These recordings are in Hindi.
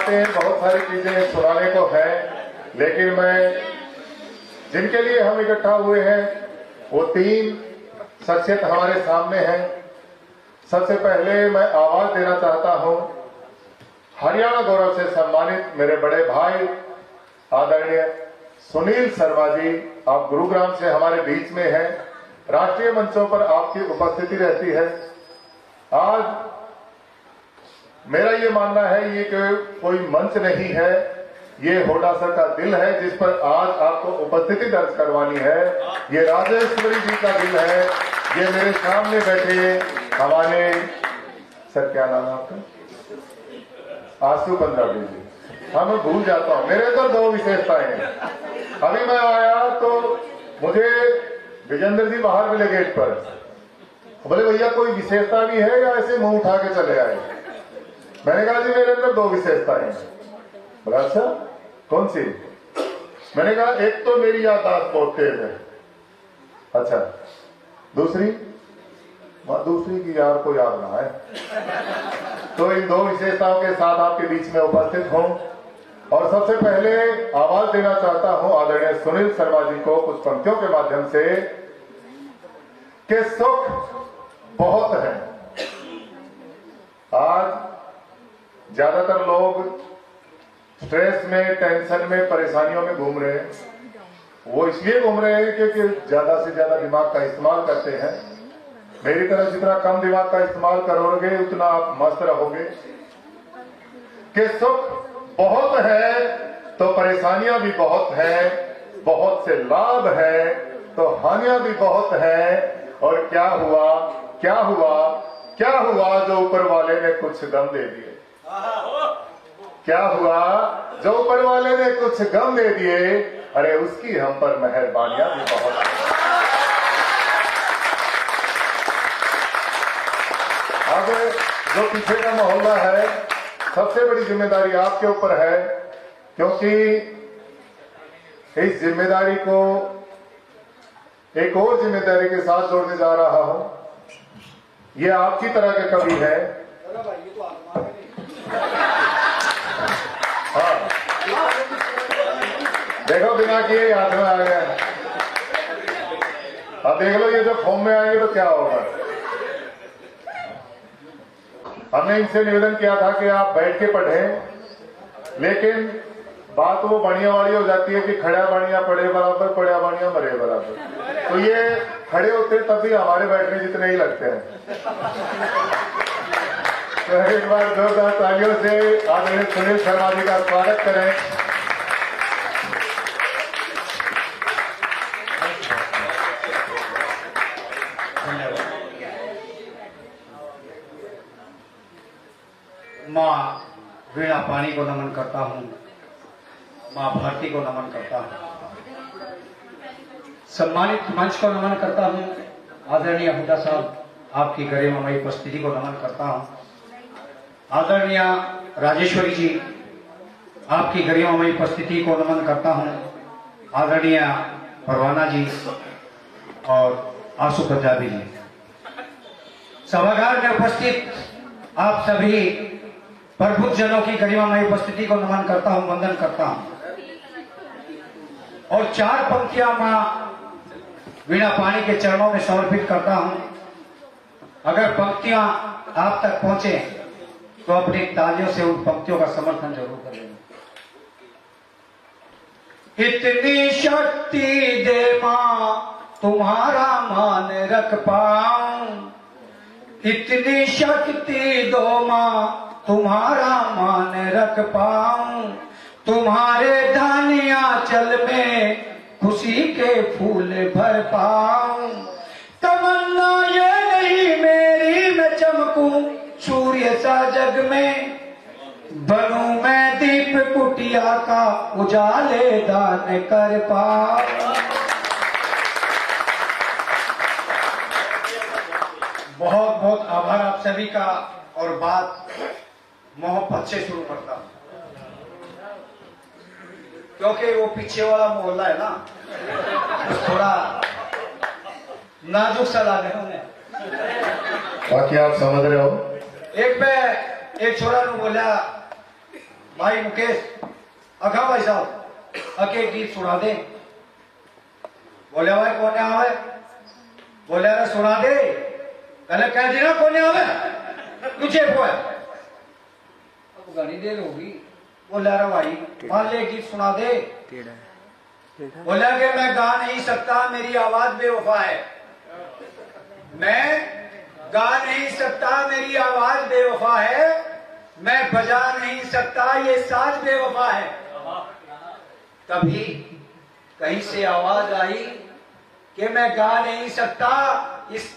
बातें, बहुत सारी चीजें सुनाने को है, लेकिन मैं जिनके लिए हम इकट्ठा हुए हैं वो तीन शख्सियत हमारे सामने हैं। सबसे पहले मैं आवाज देना चाहता हूं हरियाणा गौरव से सम्मानित मेरे बड़े भाई आदरणीय सुनील शर्मा जी। आप गुरुग्राम से हमारे बीच में हैं। राष्ट्रीय मंचों पर आपकी उपस्थिति रहती है। आज मेरा ये मानना है ये कोई मंच नहीं है, ये होडासर का दिल है जिस पर आज आपको उपस्थिति दर्ज करवानी है। ये राजेश्वरी जी का दिल है। ये मेरे सामने बैठे हमारे सर, क्या नाम है आपका? आंसू पंजाबी जी। हाँ, मैं भूल जाता हूँ, मेरे अंदर दो विशेषताएं हैं। अभी मैं आया तो मुझे विजेंद्र जी बाहर मिले गेट पर, बोले भैया कोई विशेषता भी है या ऐसे मुंह उठा के चले आए? मैंने कहा जी मेरे अंदर दो विशेषताएं हैं। बोला अच्छा कौन सी? मैंने कहा एक तो मेरी याददाश्त बहुत तेज है। अच्छा दूसरी? दूसरी की यार को याद ना है। तो इन दो विशेषताओं के साथ आपके बीच में उपस्थित हूं और सबसे पहले आवाज देना चाहता हूं आदरणीय सुनील शर्मा जी को कुछ पंक्तियों के माध्यम से कि सुख बहुत है। आज ज्यादातर लोग स्ट्रेस में, टेंशन में, परेशानियों में घूम रहे हैं। वो इसलिए घूम रहे हैं क्योंकि ज्यादा से ज्यादा दिमाग का इस्तेमाल करते हैं। मेरी तरह जितना कम दिमाग का इस्तेमाल करोगे उतना आप मस्त रहोगे। कि सुख बहुत है तो परेशानियां भी बहुत है, बहुत से लाभ है तो हानियां भी बहुत है। और क्या हुआ, क्या हुआ, क्या हुआ जो ऊपर वाले ने कुछ गम दे दिए? क्या हुआ जो ऊपर वाले ने कुछ गम दे दिए? अरे उसकी हम पर मेहरबानियां भी बहुत है। अब जो पीछे का मोहल्ला है, सबसे बड़ी जिम्मेदारी आपके ऊपर है, क्योंकि इस जिम्मेदारी को एक और जिम्मेदारी के साथ जोड़ने जा रहा हूं। ये आपकी तरह के कवि है। हाँ देखो, बिना किए याद में आ गया। अब देख लो ये जब फॉर्म में आएंगे तो क्या होगा। हमने इनसे निवेदन किया था कि आप बैठ के पढ़ें, लेकिन बात वो बढ़िया वाली हो जाती है कि खड़ा बाणिया पड़े बराबर, पड़ा बाणिया मरे बराबर। तो ये खड़े होते तब भी हमारे बैठने जितने ही लगते हैं। तो एक बार जोरदार तालियों से आदरणीय सुनील शर्मा जी का स्वागत करें। माँ वीणा पानी को नमन करता हूँ, माँ भारती को नमन करता हूँ, सम्मानित मंच को नमन करता हूँ, आदरणीय हुड्डा साहब आपकी गरिमामयी उपस्थिति को नमन करता हूँ, आदरणीय राजेश्वरी जी आपकी गरिमामयी उपस्थिति को नमन करता हूँ, आदरणीय परवाना जी और आंसू पंजाबी जी, सभागार में उपस्थित आप सभी प्रबुद्ध जनों की गरिमामयी उपस्थिति को नमन करता हूं, वंदन करता हूं। और चार पंक्तियां मां वीणा पानी के चरणों में समर्पित करता हूं। अगर पंक्तियां आप तक पहुंचे तो अपनी तालियों से उन पंक्तियों का समर्थन जरूर करें। इतनी शक्ति दे मां तुम्हारा मान रख पाऊं, इतनी शक्ति दो मां तुम्हारा मान रख पाऊं, तुम्हारे धानिया चल में खुशी के फूल भर पाऊं। तमन्ना ये नहीं मेरी मैं चमकूं सूर्य सा जग में, बनूं मैं दीप कुटिया का उजाले दान कर पाऊं। बहुत बहुत आभार आप सभी का। और बात मोहब्बत से शुरू करता हूं, क्योंकि वो पीछे वाला मोहल्ला है ना, थोड़ा नाजुक सा लागे उन्हें। बाकी आप समझ रहे हो। एक छोरा ने बोला भाई मुकेश, अखा भाई साहब अके गीत सुना दे। बोले भाई कौन आवे? बोले अरे सुना दे। पहले कह देना कौन आवे, तुझे को है। अब गाड़ी देर होगी। बोले अरे भाई मान ले गीत सुना दे। बोला कि मैं गा नहीं सकता, मेरी आवाज बेवफा है। मैं गा नहीं सकता, मेरी आवाज बेवफा है। मैं बजा नहीं सकता, ये साज बेवफा है। तभी कहीं से आवाज आई कि मैं गा नहीं सकता,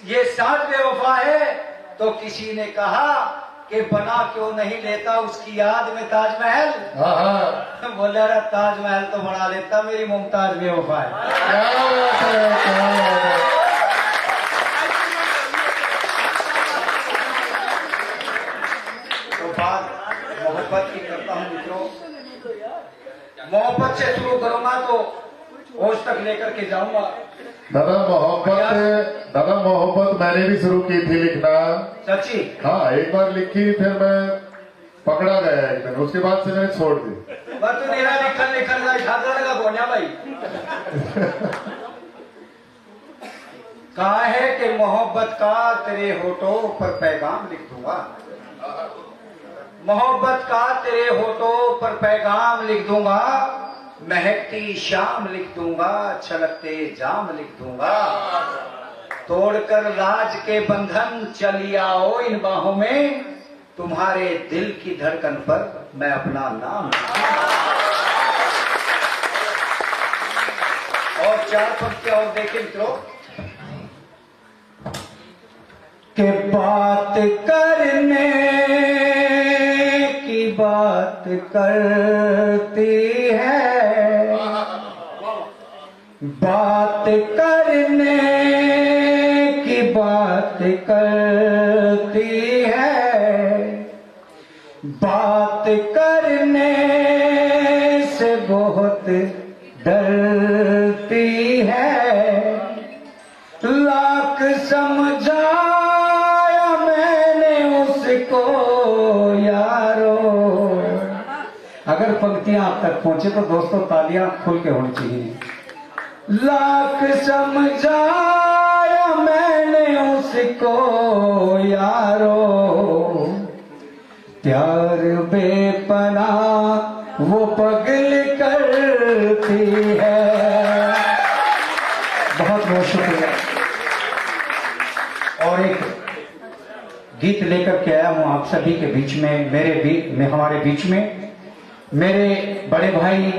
ये साज बेवफा है। तो किसी ने कहा कि बना क्यों नहीं लेता उसकी याद में ताजमहल। बोला रहा ताजमहल तो बना लेता, मेरी मुमताज बेवफा है। क्या बात है, क्या बात है। तो बात मोहब्बत की करता हूँ मित्रों। मोहब्बत से शुरू करूंगा तो होश तक लेकर के जाऊंगा। दादा मोहब्बत मैंने भी शुरू की थी लिखना। सच्ची? हाँ, एक बार लिखी, फिर मैं पकड़ा गया एक दिन, उसके बाद से मैंने छोड़ दी। बस तू मेरा लिखल छात्र लगा बोनिया भाई। कहा है कि मोहब्बत का तेरे होठों पर पैगाम लिख दूंगा। मोहब्बत का तेरे होठों पर पैगाम लिख दूंगा। महकती शाम लिख दूंगा, छलकते जाम लिख दूंगा। तोड़कर राज के बंधन चली आओ इन बाहों में, तुम्हारे दिल की धड़कन पर मैं अपना नाम। और चार पंक्तियां और देखें मित्रों। के बात करने की बात करती है, बात करने की बात करती है, बात करने से बहुत डरती है। लाख समझाया मैंने उसको यारो। अगर पंक्तियां आप तक पहुंचे तो दोस्तों तालियां खुल के होनी चाहिए। लाख समझाया मैंने उसको यारो, प्यार बेपना वो पगल करती है। बहुत बहुत शुक्रिया। और एक गीत लेकर के आया हूं आप सभी के बीच में, हमारे बीच में मेरे बड़े भाई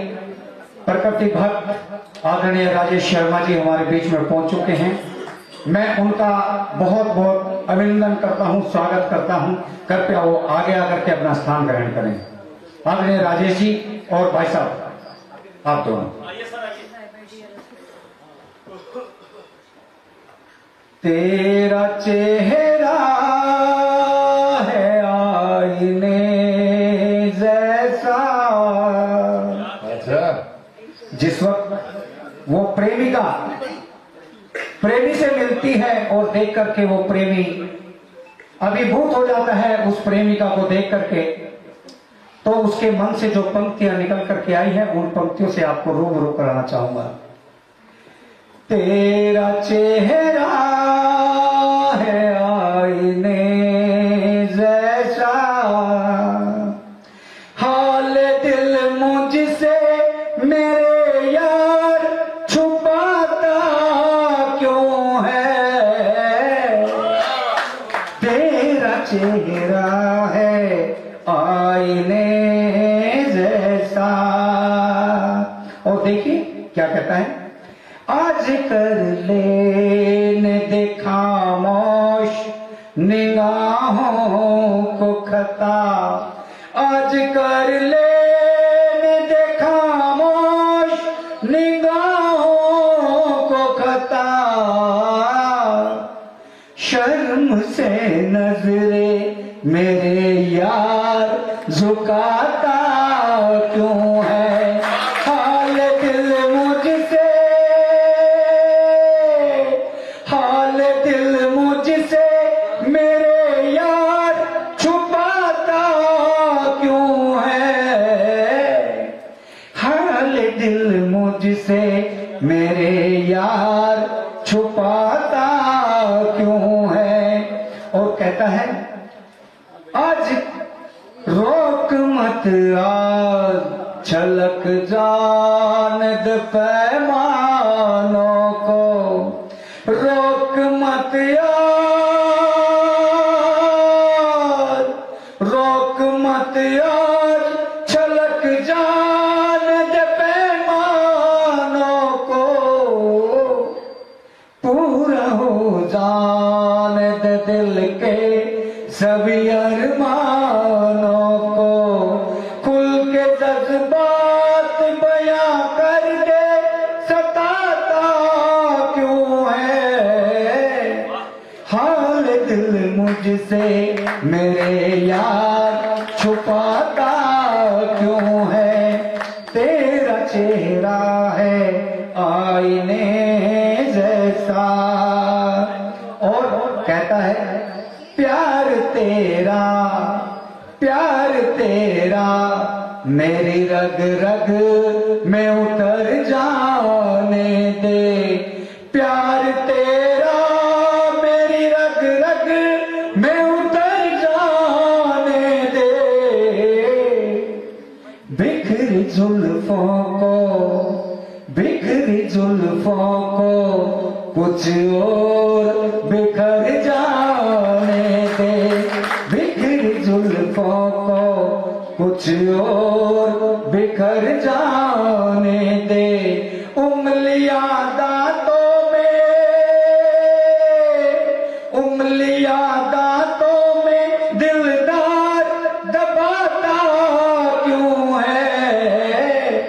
प्रकृति भक्त आदरणीय राजेश शर्मा जी हमारे बीच में पहुंच चुके हैं। मैं उनका बहुत बहुत अभिनंदन करता हूं, स्वागत करता हूं। कृपया वो आगे आकर के अपना स्थान ग्रहण करें। आदरणीय राजेश जी और भाई साहब आप दोनों। तेरा चेहरा है आईने जैसा। अच्छा। जिस वक्त वो प्रेमिका प्रेमी से मिलती है और देख करके वो प्रेमी अभिभूत हो जाता है उस प्रेमिका को देख करके, तो उसके मन से जो पंक्तियां निकल करके आई है उन पंक्तियों से आपको रूबरू कराना चाहूंगा। तेरा चेहरा है आईने जैसा, हाल दिल मुझसे मेरे यार छुपाता क्यों है। तेरा चेहरा है आईने जैसा। और देखिए क्या कहता है। आज कर लेने दे खामोश निगाहों को खता, आज कर लेने दे खामोश निगाहों को खता। शर्म से नजरे मेरे यार झुकाता क्यों है। हाल दिल मुझसे, हाल दिल मुझसे मेरे यार छुपाता क्यों है। मुझसे मेरे यार छुपाता क्यों है। और कहता है आज रोक मत आज छलक जान दे पैमानों को, रोक मत यार, रोक मत यार छलक जान दे पैमानों को, पूरा हो जान दे दिल के सभी अरमानों को, खुल के जज्बात बयां कर दे सताता क्यों है। हाल दिल मुझसे मेरे यार छुपाता क्यों है। तेरा चेहरा है आईने जैसा। और कहता है प्यार तेरा मेरी रग रग में उतर जाने दे, प्यार तेरा मेरी रग रग में उतर जाने दे, बिखरी जुल्फों को कुछ और बिखर जाने दे, बिखरी जुल्फों को कुछ और बिखर जाने दे, उंगलियां दांतों में दिलदार दबाता क्यों है।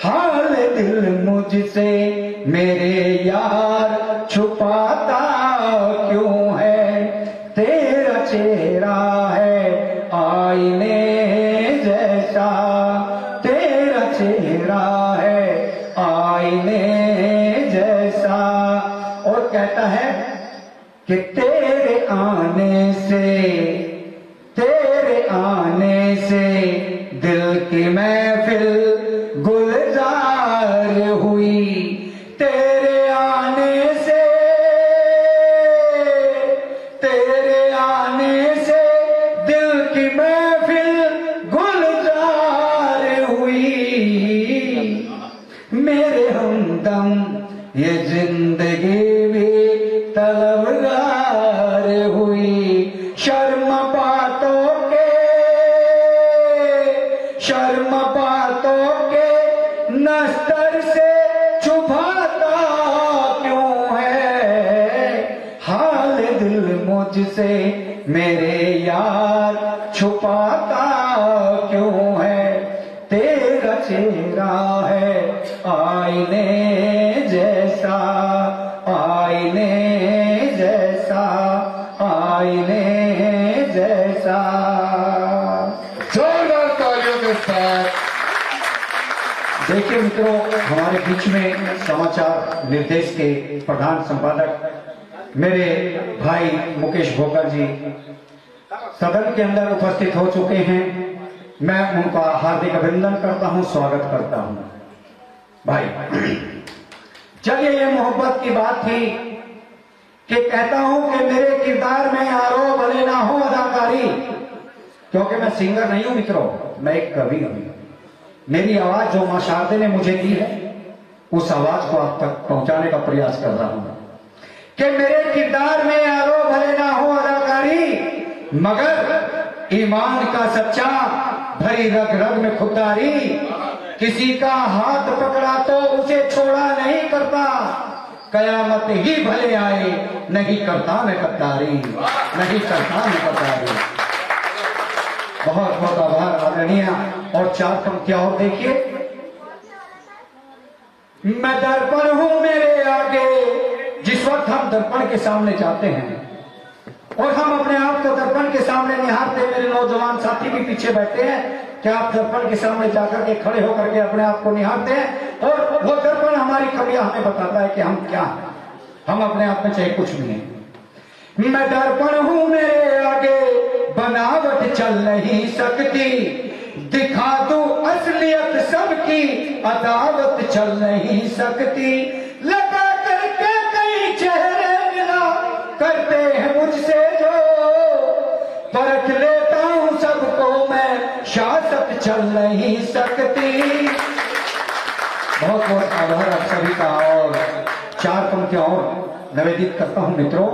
हाल दिल मुझसे मेरे यार छुपाता क्यों है। तेरा चेहरा है आईने जैसा, तेरा चेहरा है आईने जैसा। और कहता है कि तेरे आने से दिल की महफिल गुलजार हुई, तेरे आने से दिल की महफिल गुलजार हुई, मेरे हमदम ये जिंदगी भी तलबगार हुई। शर्म बातों के नस्तर से छुपाता क्यों है। हाल दिल मुझसे मेरे यार छुपाता क्यों है। तेरा चेहरा है आईने जैसा, आईने जैसा, आईने जैसा। जोरदार तालियों के साथ। देखिए मित्रों, हमारे बीच में समाचार निर्देश के प्रधान संपादक मेरे भाई मुकेश भोकर जी सदन के अंदर उपस्थित हो चुके हैं। मैं उनका हार्दिक अभिनंदन करता हूं, स्वागत करता हूं। भाई चलिए, ये मोहब्बत की बात थी कि कहता हूं कि मेरे किरदार में आरो भले ना हो अदाकारी, क्योंकि मैं सिंगर नहीं हूं मित्रों, मैं एक कवि हूं। मेरी आवाज जो मां शारदे ने मुझे दी है, उस आवाज को आप तक पहुंचाने का प्रयास कर रहा हूं कि मेरे किरदार में आरो भले ना हो अदाकारी, मगर ईमान का सच्चा भरी रग रग में खुददारी, किसी का हाथ पकड़ा तो उसे छोड़ा नहीं करता, कयामत ही भले आए नहीं करता मैं गद्दारी, नहीं करता मैं गद्दारी। बहुत बहुत आभार आदरणीय। और चार पंक्तियां और देखिए। मैं दर्पण हूं मेरे आगे, जिस वक्त हम दर्पण के सामने जाते हैं और हम अपने आप को दर्पण के सामने निहारते, मेरे नौजवान साथी भी पीछे बैठे हैं, क्या आप दर्पण के सामने जाकर के खड़े होकर के अपने आप को निहारते हैं? और वो दर्पण हमारी कमियां हमें बताता है कि हम क्या हैं। हम अपने आप में चाहे कुछ भी हैं। मैं दर्पण हूं मेरे आगे, बनावट चल नहीं सकती, दिखा दूं असलियत सबकी की अदावत चल नहीं सकती, लगा करके कई चेहरे मिला करते हैं मुझसे जो, परख लेता हूं सबको मैं, शासक चल नहीं सकती। बहुत बहुत आभार आप सभी का। और 4 पंक्तियां और निवेदित करता हूं मित्रों।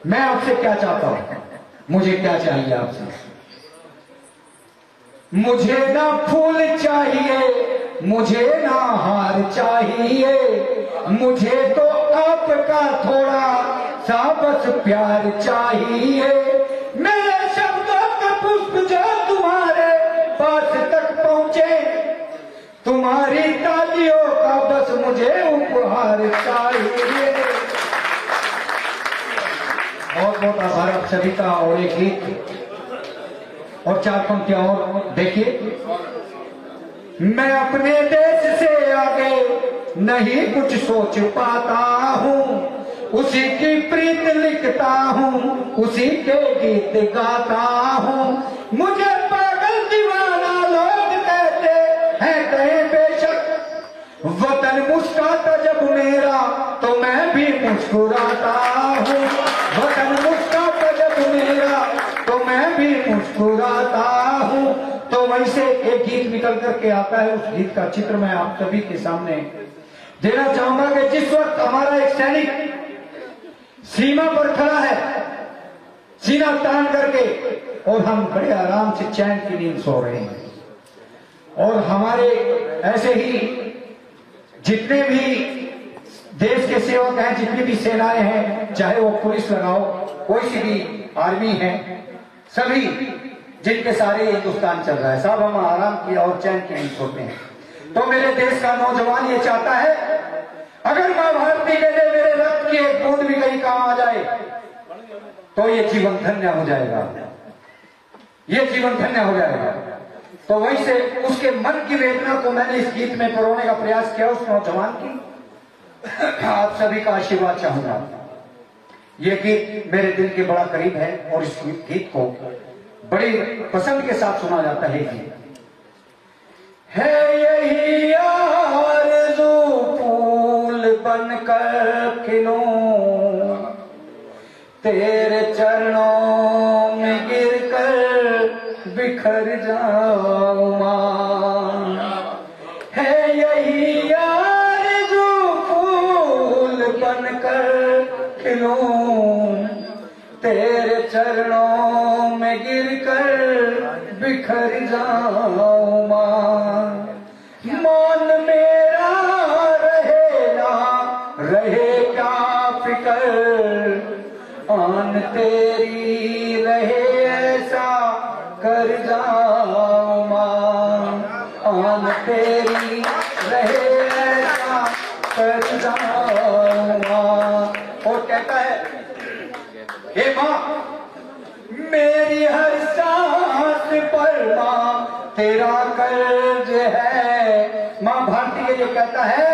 मैं आपसे क्या चाहता हूं, मुझे क्या चाहिए आपसे? मुझे ना फूल चाहिए, मुझे ना हार चाहिए, मुझे तो आपका थोड़ा सा बस प्यार चाहिए। मेरे शब्दों का पुष्प जो तुम्हारे पास तक पहुंचे, तुम्हारी तालियों का बस मुझे उपहार चाहिए। बहुत बहुत आभार आप सभी का। और एक गीत और 4 पंक्तियां और देखिए। मैं अपने देश से आगे नहीं कुछ सोच पाता हूँ, उसी की प्रीत लिखता हूँ, उसी के गीत गाता हूँ। मुझे पागल दीवाना लोग कहते हैं, कहे बेशक वतन मुस्कुराता जब मेरा तो मैं भी मुस्कुराता हूँ। वतन मुस्कुराता जब मेरा तो मैं भी मुस्कुराता हूँ। तो वैसे एक गीत निकल करके आता है, उस गीत का चित्र मैं आप सभी के सामने देना चाहूंगा कि जिस वक्त हमारा एक सैनिक सीमा पर खड़ा है, सीना तान करके, और हम बड़े आराम से चैन की नींद सो रहे हैं, और हमारे ऐसे ही जितने भी देश के सेवक हैं, जितनी भी सेनाएं हैं, चाहे वो पुलिस लगाओ, कोई सी भी आर्मी है, सभी जिनके सारे हिंदुस्तान चल रहा है, सब हम आराम की और चैन की नींद सोते हैं। तो मेरे देश का नौजवान ये चाहता है, अगर मां भारती के लिए मेरे रक्त की एक बूंद भी कहीं काम आ जाए तो ये जीवन धन्य हो जाएगा, ये जीवन धन्य हो जाएगा। तो वहीं से उसके मन की वेदना को मैंने इस गीत में परोने का प्रयास किया, उस नौजवान की। आप सभी का आशीर्वाद चाहूंगा। ये गीत मेरे दिल के बड़ा करीब है, और इस गीत को बड़ी पसंद के साथ सुना जाता है। गीत है यही आरज़ू फूल बनकर खिलूं, तेरे चरणों में गिरकर बिखर जाऊं मां। है यही आरज़ू फूल बनकर खिलूं, तेरे चरणों में गिरकर बिखर जाऊं मां। मौन मेरा रहे ना रहे क्या फिकर, आन तेरी रहे ऐसा कर जाऊं मां। आन तेरी रहे ऐसा कर जाऊं मां। और कहता है, हे मां मेरी हर सांस पर मां तेरा कर्ज है। मां भारती के लिए कहता है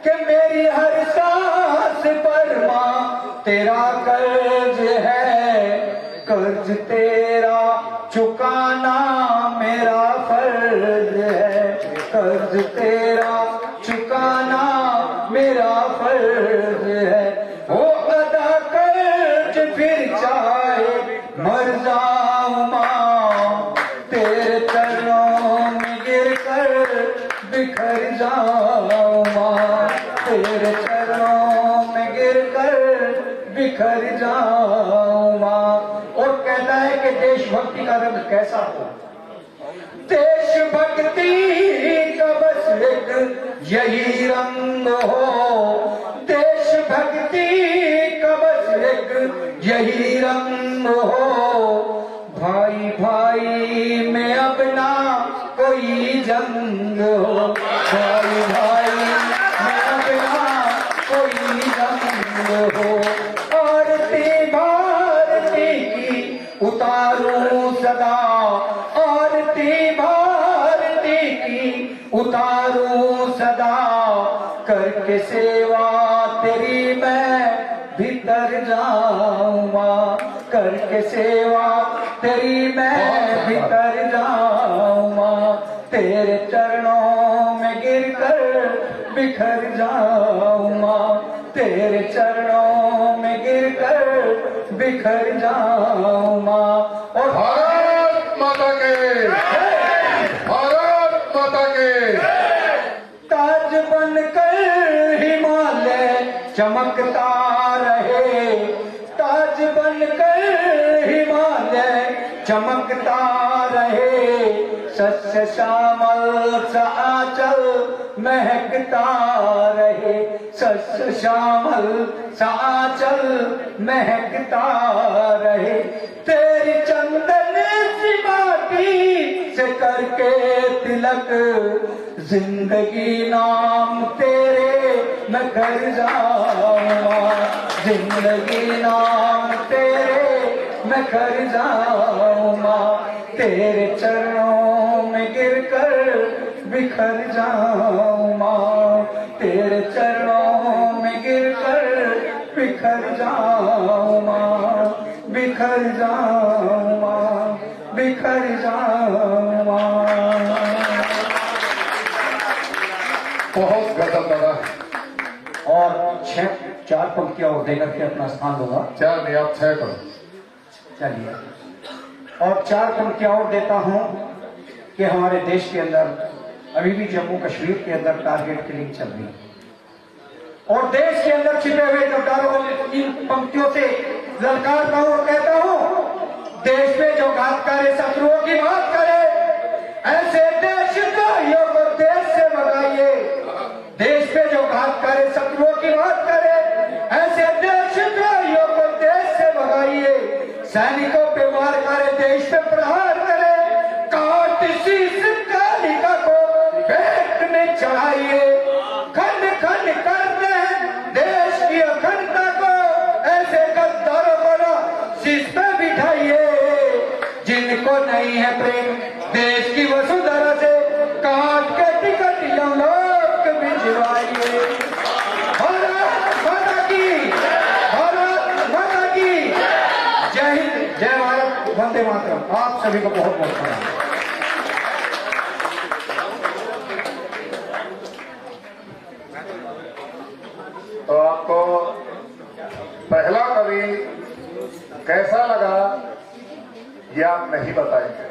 कि मेरी हर सांस पर मां तेरा कर्ज है, कर्ज तेरा चुकाना मेरा फर्ज है, कर्ज तेरा चुकाना मेरा फर्ज है। वो अदा कर्ज फिर चाहे मर जाऊं मां, तेरे चरणों में गिरकर बिखर जाऊं मां, तेरे चरणों में गिरकर बिखर जाऊं मां। और कहता है कि देशभक्ति का रंग कैसा हो, देशभक्ति का बस एक यही रंग हो, देशभक्ति का बस एक यही रंग हो। भाई भाई में अब ना कोई जंग हो, भाई भाई में अब ना कोई जंग हो। आरती भारती की उतारूं सदा, आरती भारती की उतारूं सदा, करके सेवा तेरी मैं भीतर जाऊंगा, करके सेवा तेरी मैं भीतर जाऊंगा। तेरे चरणों में गिरकर बिखर जाऊं माँ, तेरे चरणों में गिरकर बिखर जाऊं माँ। और भारत माता के, भारत माता के। ताज बनकर हिमालय चमकता रहे, ताज बनकर हिमालय चमकता रहे, सस्य श्यामल सा आंचल महकता रहे, सस्य श्यामल सा आंचल महकता रहे। तेरी चंदन सी माटी से करके तिलक, जिंदगी नाम तेरे मैं कर जाऊंगा, जिंदगी नाम तेरे मैं कर जाऊंगा। तेरे चरणों में गिरकर बिखर जाऊंगा, तेरे चरणों में गिरकर बिखर जाऊंगा, बिखर जाऊंगा, बिखर जाऊंगा। बहुत गजब दादा। और 4 पंक्तियां और देकर के अपना स्थान होगा। 4 नहीं, आप 6 करो। चलिए, और 4 पंक्तियां और देता हूं कि हमारे देश के अंदर अभी भी जम्मू कश्मीर के अंदर टारगेट किलिंग चल रही है और देश के अंदर छिपे हुए गद्दारों को इन पंक्तियों से ललकारता हूं और कहता हूं, देश में जो घात करे, शत्रुओं की बात करे, ऐसे देशद्रोहियों को देश से भगाइए। देश पे जो घात करे, शत्रुओं की बात करे, ऐसे देशद्रोहियों को देश से भगाइए। सैनिकों पे वार करे, देश पे प्रहार करे, काट शीश कालिका को पेट में चढ़ाइए। खंड खंड करते हैं देश की अखंडता को, ऐसे गद्दारों को ना शीश पे बिठाइए। जिनको नहीं है प्रेम देश की वसुंधरा से, काट के टिकट लोक भिजवाइए। भारत माता की, भारत माता की जय हिंद, जय भारत, वंदे मातरम। आप सभी को बहुत बहुत प्रणाम। तो आपको पहला कवि कैसा लगा ये आप नहीं बताएंगे,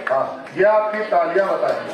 हाँ ये आपकी तालियां बताएंगे।